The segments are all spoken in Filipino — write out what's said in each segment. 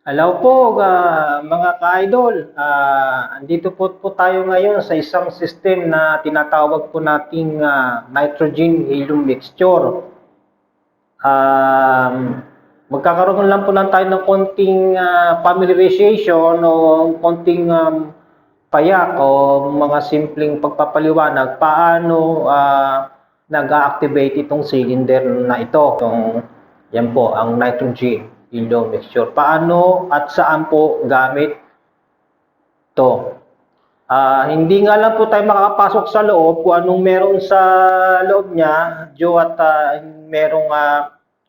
Hello po, mga ka-idol. Andito po tayo ngayon sa isang system na tinatawag po nating nitrogen helium mixture. Magkakaroon lang po lang tayo ng konting familiarization o konting payak o mga simpleng pagpapaliwanag paano nag-activate itong cylinder na ito. Yan po ang nitrogen helium mixture. Paano at saan po gamit to? Hindi nga lang po tayo makakapasok sa loob kung anong meron sa loob niya, Joe, at merong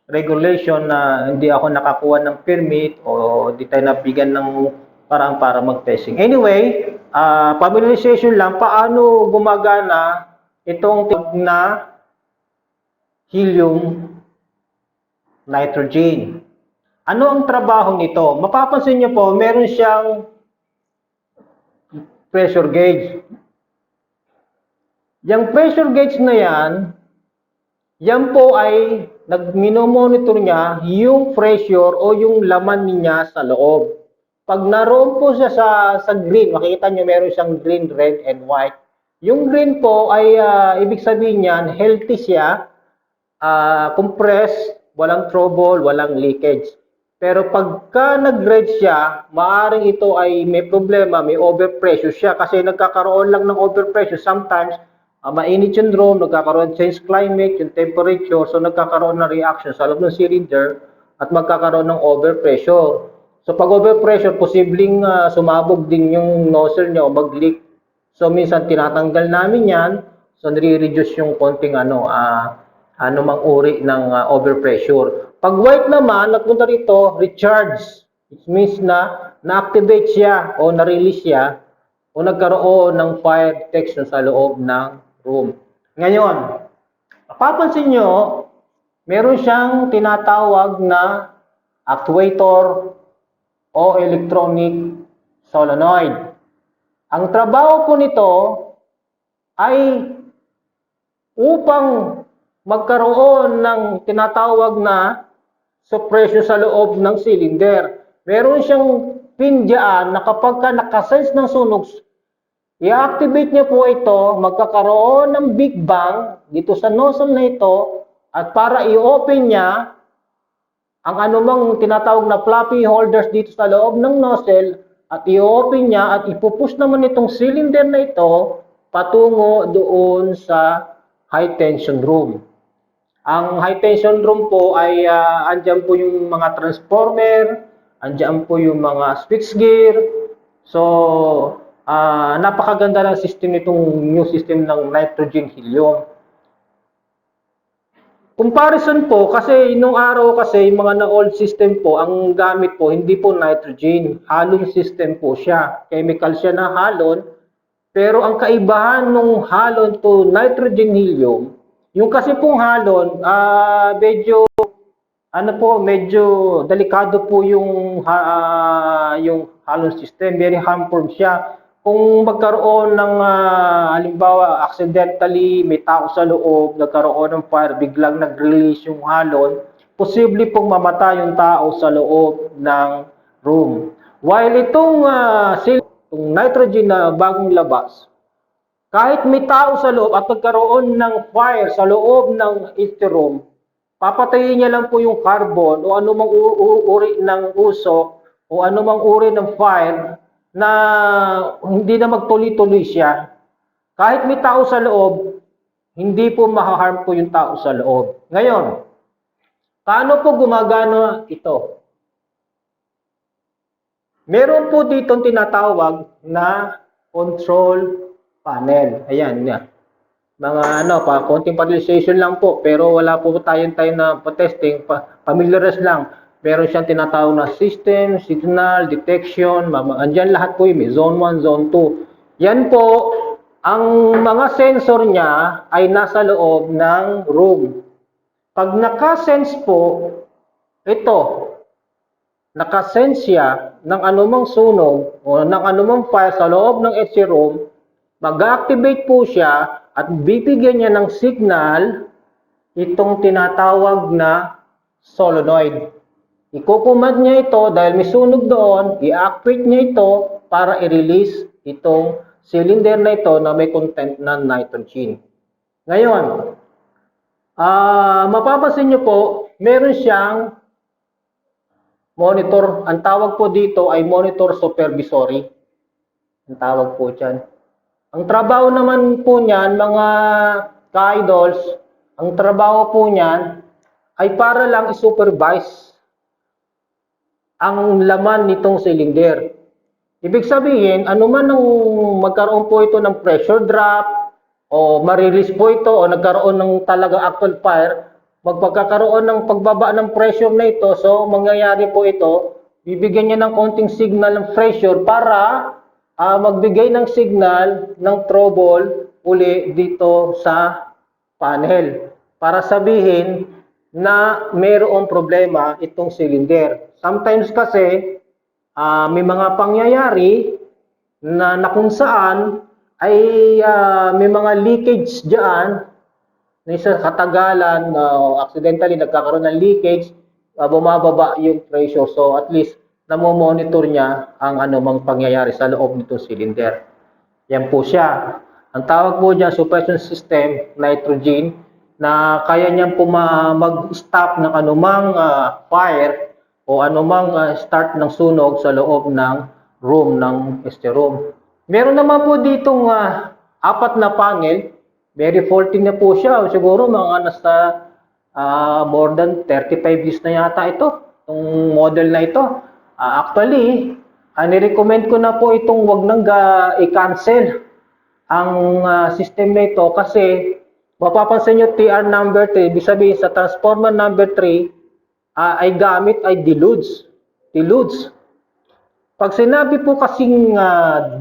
regulation na hindi ako nakakuha ng permit o hindi tayo nabigyan ng parang para mag-testing. Anyway, familiarization lang, paano gumagana itong na helium nitrogen. Ano ang trabaho nito? Mapapansin niyo po, meron siyang pressure gauge. Yung pressure gauge na yan po ay nagminomonitor niya yung pressure o yung laman niya sa loob. Pag naroon po siya sa green, makikita niyo meron siyang green, red, and white. Yung green po ay ibig sabihin niyan, healthy siya, compressed, walang trouble, walang leakage. Pero pagka nag-red siya, maaring ito ay may problema, may overpressure siya kasi nagkakaroon lang ng overpressure. Sometimes, mainit yung room, nagkakaroon change climate, yung temperature, so nagkakaroon ng reaction sa loob ng cylinder at magkakaroon ng overpressure. So pag overpressure, posibleng sumabog din yung nozzle niya o mag-leak. So minsan tinatanggal namin yan, so nire-reduce yung konting mang uri ng overpressure. Pag white naman, nagpunta rito, recharge. It means na na-activate siya o na-release siya o nagkaroon ng fire detection sa loob ng room. Ngayon, mapapansin nyo, meron siyang tinatawag na actuator o electronic solenoid. Ang trabaho po nito ay upang magkaroon ng tinatawag na suppression sa loob ng cylinder. Meron siyang pin dyan na kapag ka nakasense ng sunog, i-activate niya po ito, magkakaroon ng big bang dito sa nozzle na ito at para i-open niya ang anumang tinatawag na floppy holders dito sa loob ng nozzle at i-open niya at ipupush naman itong cylinder na ito patungo doon sa high tension room. Ang high tension room po ay andyan po yung mga transformer, andyan po yung mga switchgear. So, napakaganda ng system nitong new system ng nitrogen helium. Comparison po, kasi nung araw kasi, yung mga na-old system po, ang gamit po, hindi po nitrogen. Halon system po siya. Chemical siya na halon. Pero ang kaibahan nung halon to nitrogen helium, yung kasi pong halon, medyo delikado po yung halon system, very harmful siya. Kung magkaroon ng halimbawa accidentally may tao sa loob, nagkaroon ng fire, biglang nag-release yung halon, posible pong mamatay yung tao sa loob ng room. While itong nitrogen na bagong labas, kahit may tao sa loob at nagkaroon ng fire sa loob ng room, papatayin niya lang po yung carbon o anumang uri ng usok o anumang uri ng fire na hindi na magtuloy-tuloy siya. Kahit may tao sa loob, hindi po mahaharm po yung tao sa loob. Ngayon, paano po gumagana ito? Meron po dito tinatawag na control panel. Ayan, yan. Mga konting familiarization lang po, pero wala po tayong na pa-testing, familiarize lang. Meron siyang tinatawag na system, signal, detection, andyan lahat po yun, may zone 1, zone 2. Yan po, ang mga sensor niya ay nasa loob ng room. Pag nakasense po, ito, nakasense siya ng anumang sunog o ng anumang fire sa loob ng room, mag-activate po siya at bibigyan niya ng signal itong tinatawag na solenoid. Iko-command niya ito dahil may sunog doon, i-activate niya ito para i-release itong cylinder na ito na may content ng nitrogen. Ngayon, mapapansin nyo po, meron siyang monitor. Ang tawag po dito ay monitor supervisory. Ang tawag po dyan. Ang trabaho naman po niyan, mga ka-idols, ang trabaho po niyan ay para lang i-supervise ang laman nitong cylinder. Ibig sabihin, anuman ang magkaroon po ito ng pressure drop o ma-release po ito o nagkaroon ng talaga actual fire, magpagkakaroon ng pagbaba ng pressure na ito, so mangyayari po ito, bibigyan niya ng konting signal ng pressure para magbigay ng signal ng trouble uli dito sa panel para sabihin na mayroong problema itong cylinder. Sometimes kasi may mga pangyayari na kung saan ay may mga leakage diyan na sa katagalan accidentally nagkakaroon ng leakage, bumababa yung pressure, so at least namo-monitor niya ang anumang pangyayari sa loob nitong cylinder. Yan po siya. Ang tawag po diyan suppression system nitrogen na kaya niyang mag-stop ng anumang fire o anumang start ng sunog sa loob ng room ng este room. Meron naman po ditong apat na panel. Very faulty na po siya. Siguro mga nasa more than 35 years na yata ito. Itong model na ito. Actually, nirecommend ko na po itong wag nang i-cancel ang system na ito kasi mapapansin nyo TR number 3, ibig sabihin sa transformer number 3 ay gamit ay deluge. Pag sinabi po kasing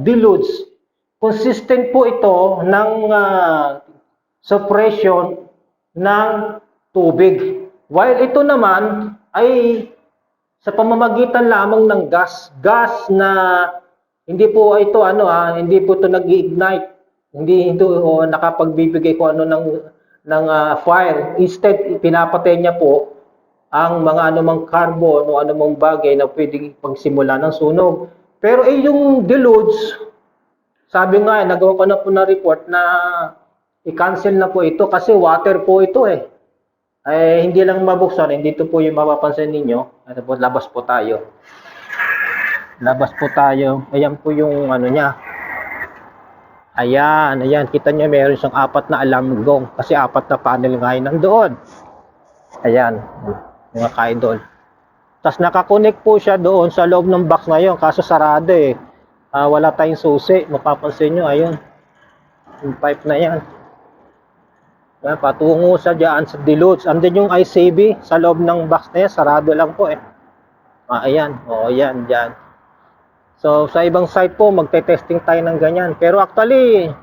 deluge, consistent po ito ng suppression ng tubig. While ito naman ay sa pamamagitan lamang ng gas na hindi po ito hindi po ito nag-ignite, hindi ito nakapagbibigay ko ng fire. Instead, pinapatay niya po ang mga anumang carbon o anumang bagay na pwedeng pagsimula ng sunog. Pero yung deluge, sabi nga, nagawa ko na po na report na i-cancel na po ito kasi water po ito hindi lang mabuksan, hindi ito po yung mapapansin ninyo. Ano po, labas po tayo. Ayan po yung ano niya. Ayan. Kita nyo, meron siyang apat na alarm gong kasi apat na panel nga yun nandoon. Ayan, mga ka-idol. Tapos nakakonect po siya doon sa loob ng box ngayon, kaso sarado wala tayong susi. Mapapansin nyo, ayun. Yung pipe na yan. Yan, patungo sa dyan sa deluge. Andun yung ICB sa loob ng box na yan, sarado lang po ayan, ayan, dyan. So, sa ibang site po, magte-testing tayo ng ganyan. Pero actually,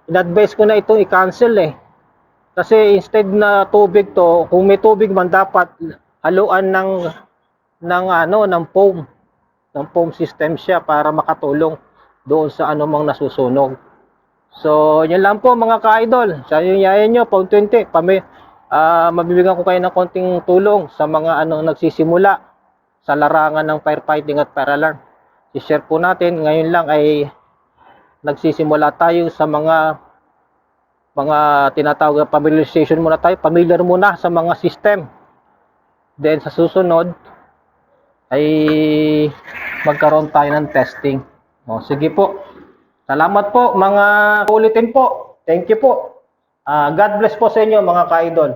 in-advise ko na itong i-cancel Kasi instead na tubig to, kung may tubig man dapat haluan ng foam. Ng foam system siya para makatulong doon sa anumang nasusunog. So, yan lang po mga ka-idol. Sa yayain nyo, Pound 20. Mabibigyan ko kayo ng konting tulong sa mga nagsisimula sa larangan ng firefighting at fire alarm. I-share po natin. Ngayon lang ay nagsisimula tayo sa mga tinatawag na familiarization muna tayo. Familiar muna sa mga system. Then sa susunod ay magkaroon tayo ng testing. Sige po. Salamat po mga ulitin po. Thank you po. God bless po sa inyo mga ka-idol.